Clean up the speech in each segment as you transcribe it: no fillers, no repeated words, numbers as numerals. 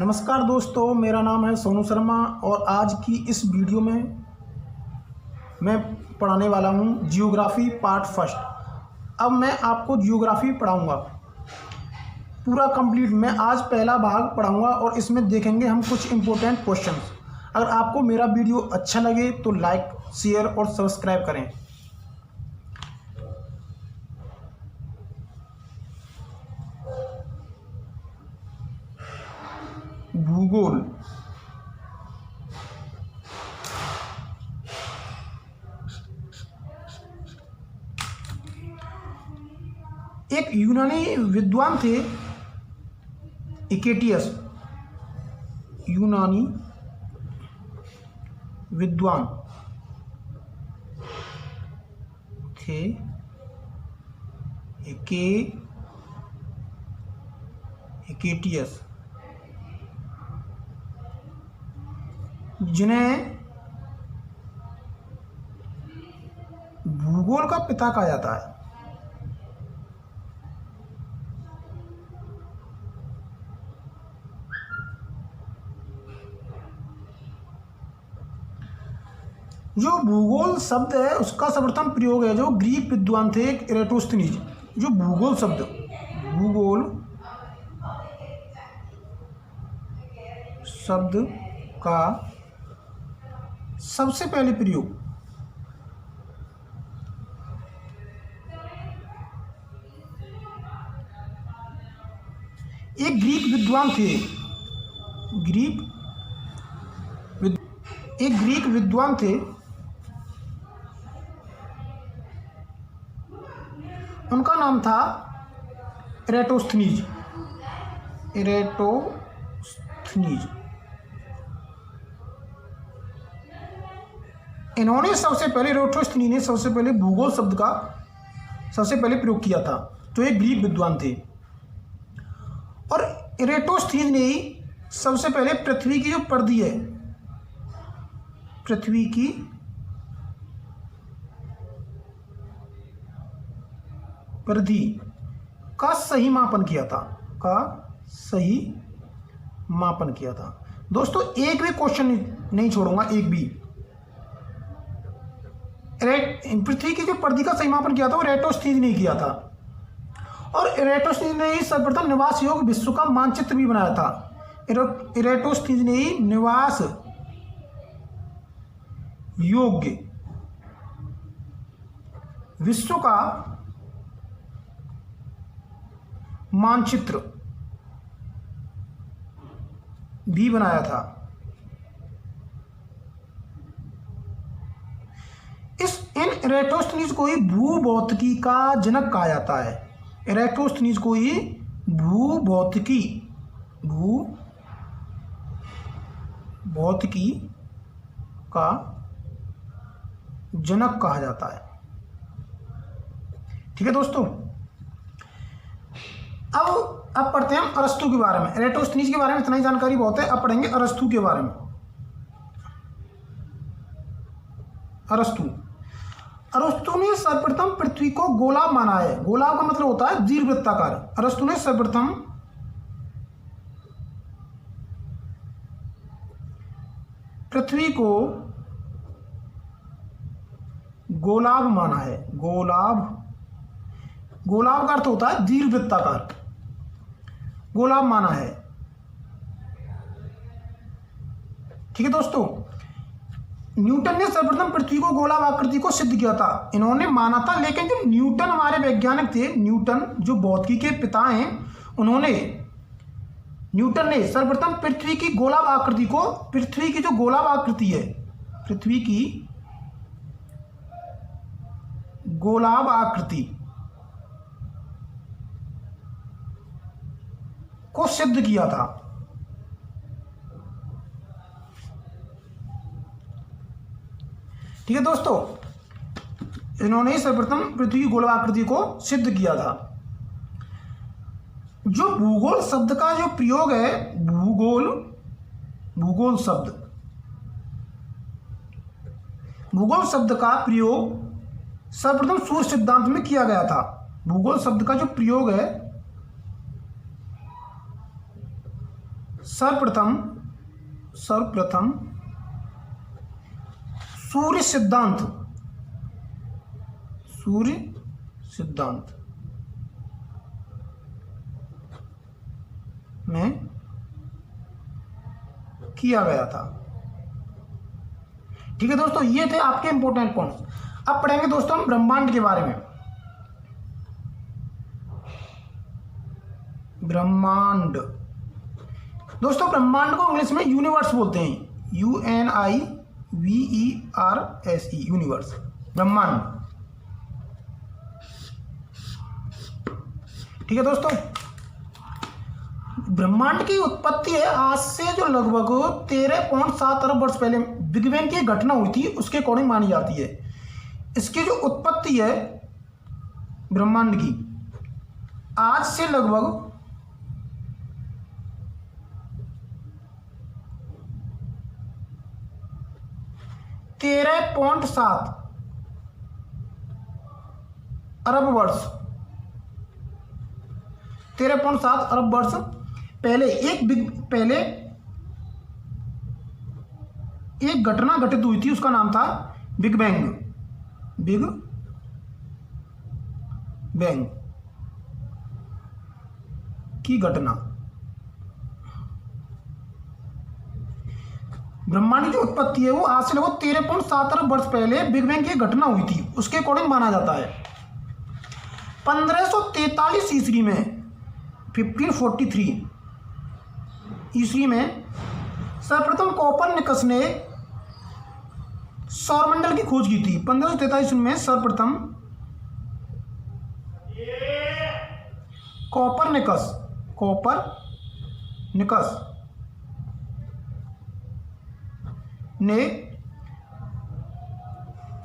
नमस्कार दोस्तों, मेरा नाम है सोनू शर्मा और आज की इस वीडियो में मैं पढ़ाने वाला हूँ जियोग्राफी पार्ट फर्स्ट। अब मैं आपको जियोग्राफी पढ़ाऊँगा पूरा कंप्लीट। मैं आज पहला भाग पढ़ाऊँगा और इसमें देखेंगे हम कुछ इम्पोर्टेंट क्वेश्चंस। अगर आपको मेरा वीडियो अच्छा लगे तो लाइक, शेयर और सब्सक्राइब करें। भूगोल। एक यूनानी विद्वान थे इकेटियस। यूनानी विद्वान थे इकेटियस, जिन्हें भूगोल का पिता कहा जाता है। जो भूगोल शब्द है उसका सर्वप्रथम प्रयोग है जो ग्रीक विद्वान थे इरेटोस्थनीज। जो भूगोल शब्द का सबसे पहले प्रयोग एक ग्रीक विद्वान थे उनका नाम था इरेटोस्थनीज। इन्होंने इरेटोस्थनीज ने सबसे पहले भूगोल शब्द का सबसे पहले प्रयोग किया था। तो ये ग्रीक विद्वान थे और इरेटोस्थनीज ने ही सबसे पहले पृथ्वी की जो परिधि है, पृथ्वी की परिधि का सही मापन किया था। दोस्तों, एक भी क्वेश्चन नहीं छोड़ूंगा, एक भी। पृथ्वी की जो परिधि का सही मापन किया था वो इरेटोस्थनीज ने किया था और इरेटोस्थनीज ने ही सर्वप्रथम निवास योग्य विश्व का मानचित्र भी बनाया था। इरेटोस्थनीज ने ही निवास योग्य विश्व का मानचित्र भी बनाया था। इन इरेटोस्थनीज को ही भूभौतिकी का जनक कहा जाता है। इरेटोस्थनीज को ही भूभौतिकी का जनक कहा जाता है। ठीक है दोस्तों, अब पढ़ते हैं अरस्तु के बारे में। इरेटोस्थनीज के बारे में इतना ही जानकारी बहुत है। अब पढ़ेंगे अरस्तु के बारे में। अरस्तु ने सर्वप्रथम पृथ्वी को गोलाभ माना है। गोलाभ का मतलब होता है दीर्घवृत्ताकार। अरस्तु ने सर्वप्रथम पृथ्वी को गोलाभ माना है। गोलाभ का अर्थ होता है दीर्घवृत्ताकार। गोलाभ माना है। ठीक है दोस्तों, न्यूटन ने सर्वप्रथम पृथ्वी को गोलाभ आकृति को सिद्ध किया था। इन्होंने माना था, लेकिन जो न्यूटन हमारे वैज्ञानिक थे, न्यूटन जो भौतिकी के पिता हैं, न्यूटन ने सर्वप्रथम पृथ्वी की गोलाभ आकृति को, पृथ्वी की जो गोलाभ आकृति है, पृथ्वी की गोलाभ आकृति को सिद्ध किया था। ठीक है दोस्तों, इन्होंने सर्वप्रथम पृथ्वी की गोलाभ आकृति को सिद्ध किया था। जो भूगोल शब्द का जो प्रयोग है, भूगोल शब्द का प्रयोग सर्वप्रथम सूर्य सिद्धांत में किया गया था। भूगोल शब्द का जो प्रयोग है सर्वप्रथम सूर्य सिद्धांत में किया गया था। ठीक है दोस्तों, ये थे आपके इंपॉर्टेंट पॉइंट्स। अब पढ़ेंगे दोस्तों हम ब्रह्मांड के बारे में। ब्रह्मांड दोस्तों, ब्रह्मांड को इंग्लिश में यूनिवर्स बोलते हैं, UNIVERS, यूनिवर्स, ब्रह्मांड। ठीक है दोस्तों, ब्रह्मांड की उत्पत्ति है आज से जो लगभग 13.7 अरब वर्ष पहले बिग बैंग की घटना हुई थी, उसके अकॉर्डिंग मानी जाती है। इसकी जो उत्पत्ति है ब्रह्मांड की आज से लगभग 13.7 अरब वर्ष 13.7 अरब वर्ष पहले एक घटना घटित हुई थी, उसका नाम था बिग बैंग की घटना। ब्रह्मांड की जो उत्पत्ति है वो आज से लगभग 13.7 अरब वर्ष पहले बिग बैंग की घटना हुई थी, उसके अकॉर्डिंग माना जाता है। 1543 ईस्वी में 1543 ईस्वी में सर्वप्रथम कोपरनिकस ने सौरमंडल की खोज की थी। 1543 में सर्वप्रथम कोपरनिकस ने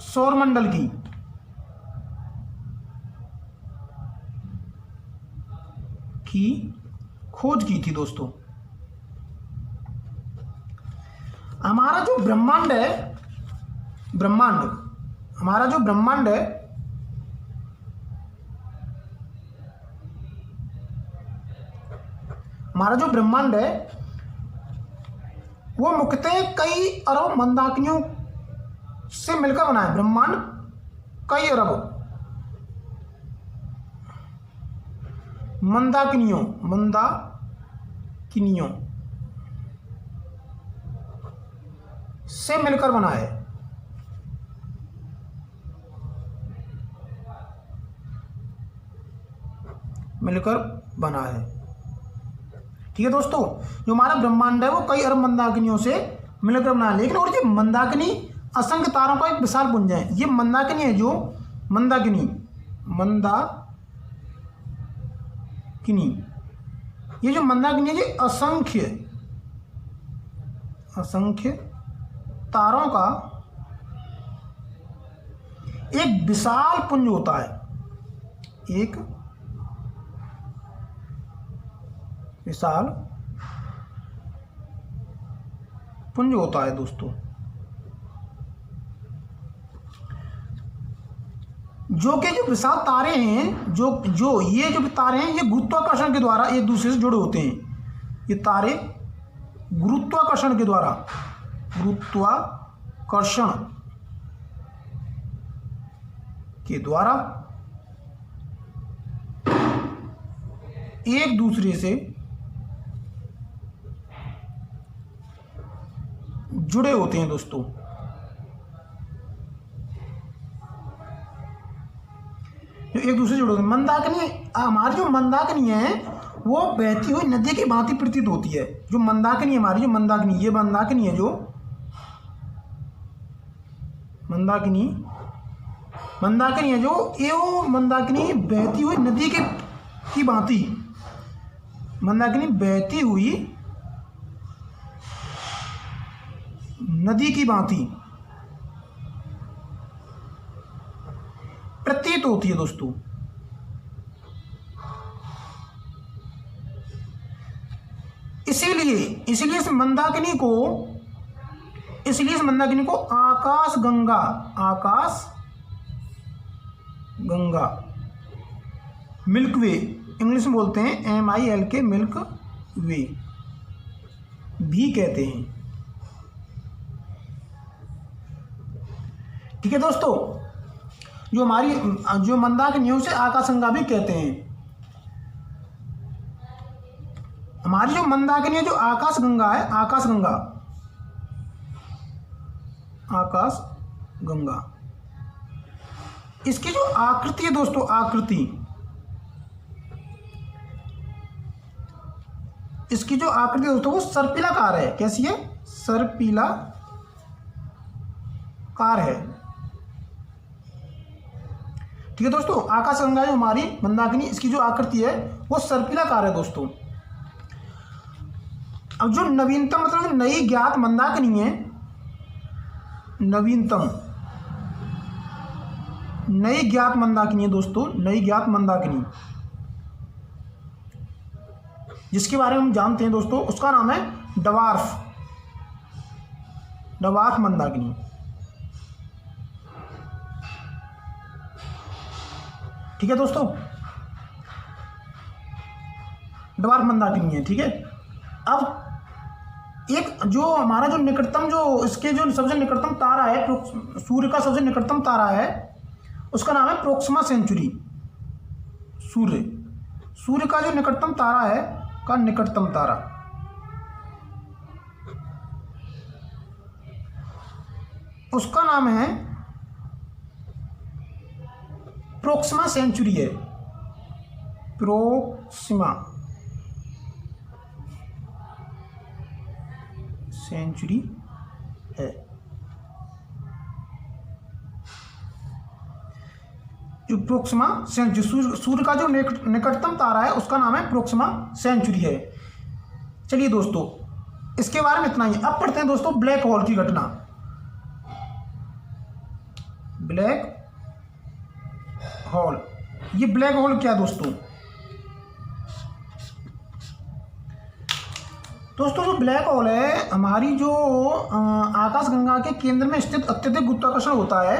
सौरमंडल की खोज की थी। दोस्तों, हमारा जो ब्रह्मांड है, हमारा जो ब्रह्मांड है वो मुख्यतः कई अरब मंदाकिनियों से मिलकर बना है। ब्रह्मांड कई अरब मंदाकिनियों से मिलकर बना है। ठीक है दोस्तों, जो हमारा ब्रह्मांड है वो कई अरब मंदाकिनियों से मिलकर बना है। लेकिन और ये मंदाकिनी असंख्य तारों का एक विशाल पुंज है। ये मंदाकिनी है, जो मंदाकिनी ये जो मंदाकिनी है, ये असंख्य तारों का एक विशाल पुंज होता है। एक विशाल पुंज होता है दोस्तों, जो कि जो विशाल तारे हैं, जो ये जो तारे हैं, ये गुरुत्वाकर्षण के द्वारा एक दूसरे से जुड़े होते हैं। ये तारे गुरुत्वाकर्षण के द्वारा एक दूसरे से जुड़े होते हैं। दोस्तों, जो एक दूसरे से जुड़े होते हैं। मंदाकिनी, हमारी जो मंदाकिनी है वो बहती हुई नदी की भांति प्रतीत होती है। जो मंदाकिनी है हमारी, जो मंदाकिनी, ये मंदाकिनी है, जो मंदाकिनी है, जो ये मंदाकिनी बहती हुई नदी की भांति, मंदाकिनी बहती हुई नदी की भांति प्रतीत होती है। दोस्तों, इसीलिए इस मंदाकिनी को आकाश गंगा मिल्क वे, इंग्लिश में बोलते हैं MILK, मिल्क वे, भी कहते हैं। ठीक है दोस्तों, जो मंदाकिनी है उसे आकाशगंगा भी कहते हैं। हमारी जो मंदाकिनी है, जो आकाशगंगा है, आकाशगंगा, इसकी जो आकृति है दोस्तों, इसकी जो आकृति दोस्तों वो सर्पिलाकार है। कैसी है? सर्पिलाकार है। ठीक है दोस्तों, आकाशगंगा जो हमारी मंदाकिनी, इसकी जो आकृति है वो सर्पिलाकार है दोस्तों। अब जो नवीनतम मतलब जो नई ज्ञात मंदाकिनी है, नई ज्ञात मंदाकिनी है दोस्तों, नई ज्ञात मंदाकिनी, जिसके बारे में हम जानते हैं दोस्तों, उसका नाम है डवार्फ मंदाकिनी। ठीक है दोस्तों, डवार्फ मंदाकिनी है। ठीक है, अब एक जो हमारा जो निकटतम, जो इसके जो सबसे निकटतम तारा है, सूर्य का सबसे निकटतम तारा है, उसका नाम है प्रोक्सिमा सेंचुरी। सूर्य का जो निकटतम तारा है, का निकटतम तारा, उसका नाम है प्रोक्सिमा सेंचुरी है। प्रोक्सिमा सेंचुरी है। जो प्रोक्सिमा सेंचुरी, सूर्य का जो निकटतम तारा है उसका नाम है प्रोक्सिमा सेंचुरी है। चलिए दोस्तों, इसके बारे में इतना ही। अब पढ़ते हैं दोस्तों ब्लैक होल की घटना। ब्लैक होल, ये ब्लैक होल क्या है दोस्तों? जो ब्लैक होल है, हमारी जो आकाशगंगा के केंद्र में स्थित अत्यधिक गुरुत्वाकर्षण होता है,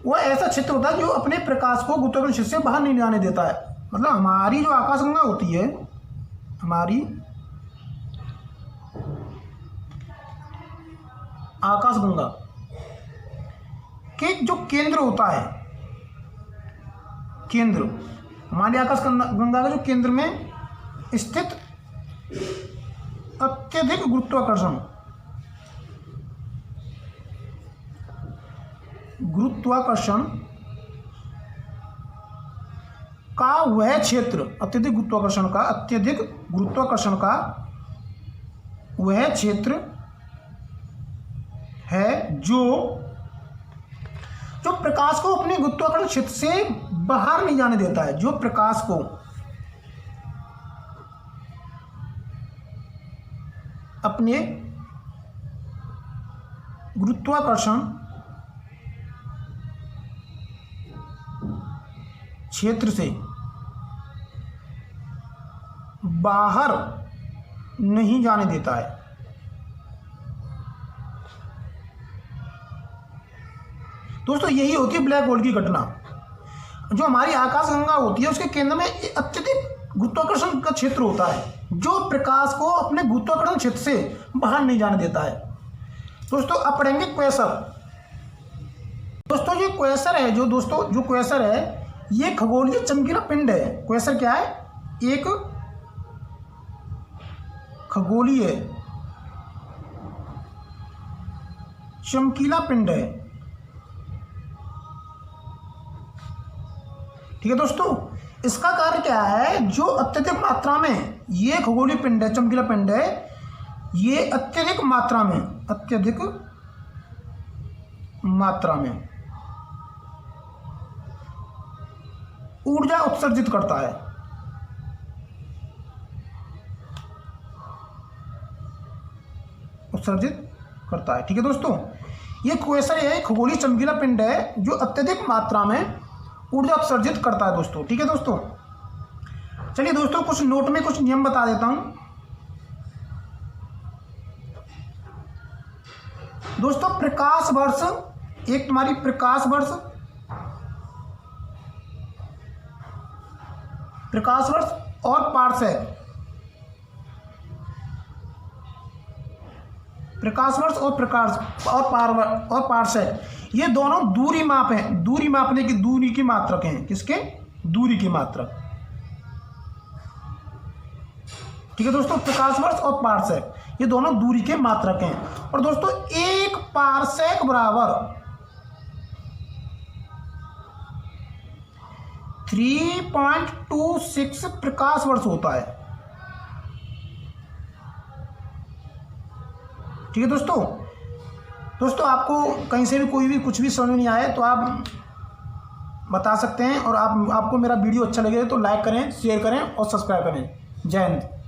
वह ऐसा क्षेत्र होता है जो अपने प्रकाश को गुरुत्वाकर्षण क्षेत्र से बाहर नहीं जाने देता है। मतलब हमारी जो आकाशगंगा होती है, हमारी आकाशगंगा के जो केंद्र होता है, हमारी आकाशगंगा के जो केंद्र में स्थित अत्यधिक गुरुत्वाकर्षण का वह क्षेत्र, अत्यधिक गुरुत्वाकर्षण का वह क्षेत्र है जो प्रकाश को अपने गुरुत्वाकर्षण क्षेत्र से बाहर नहीं जाने देता है। जो प्रकाश को अपने गुरुत्वाकर्षण क्षेत्र से बाहर नहीं जाने देता है। दोस्तों, यही होती है ब्लैक होल की घटना। जो हमारी आकाशगंगा होती है उसके केंद्र में अत्यधिक गुरुत्वाकर्षण का क्षेत्र होता है जो प्रकाश को अपने गुरुत्वाकर्षण क्षेत्र से बाहर नहीं जाने देता है। दोस्तों, अब पढ़ेंगे क्वेसर। दोस्तों, ये क्वेसर है, जो क्वेसर है, ये खगोलीय चमकीला पिंड है। क्वेसर क्या है? एक खगोलीय चमकीला पिंड है। ठीक है दोस्तों, इसका कार्य क्या है? जो अत्यधिक मात्रा में ये खगोलीय पिंड है, चमकीला पिंड है, ये अत्यधिक मात्रा में ऊर्जा उत्सर्जित करता है। ठीक है दोस्तों, ये क्वेसर है, खगोलीय चमकीला पिंड है जो अत्यधिक मात्रा में ऊर्जा उत्सर्जित करता है दोस्तों। ठीक है दोस्तों, चलिए दोस्तों, कुछ नोट में कुछ नियम बता देता हूं। दोस्तों, प्रकाश वर्ष, एक तुम्हारी प्रकाश वर्ष और पार्सेक। प्रकाश वर्ष और पारसेक ये दोनों दूरी माप हैं, दूरी मापने की दूरी की मात्रक हैं। किसके? दूरी की मात्रक। ठीक है दोस्तों, प्रकाश वर्ष और पारसेक ये दोनों दूरी के मात्रक हैं। और दोस्तों एक पारसेक बराबर 3.26 प्रकाश वर्ष होता है। ठीक है दोस्तों आपको कहीं से भी कोई भी कुछ भी समझ नहीं आए तो आप बता सकते हैं। और आपको मेरा वीडियो अच्छा लगे तो लाइक करें, शेयर करें और सब्सक्राइब करें। जय हिंद।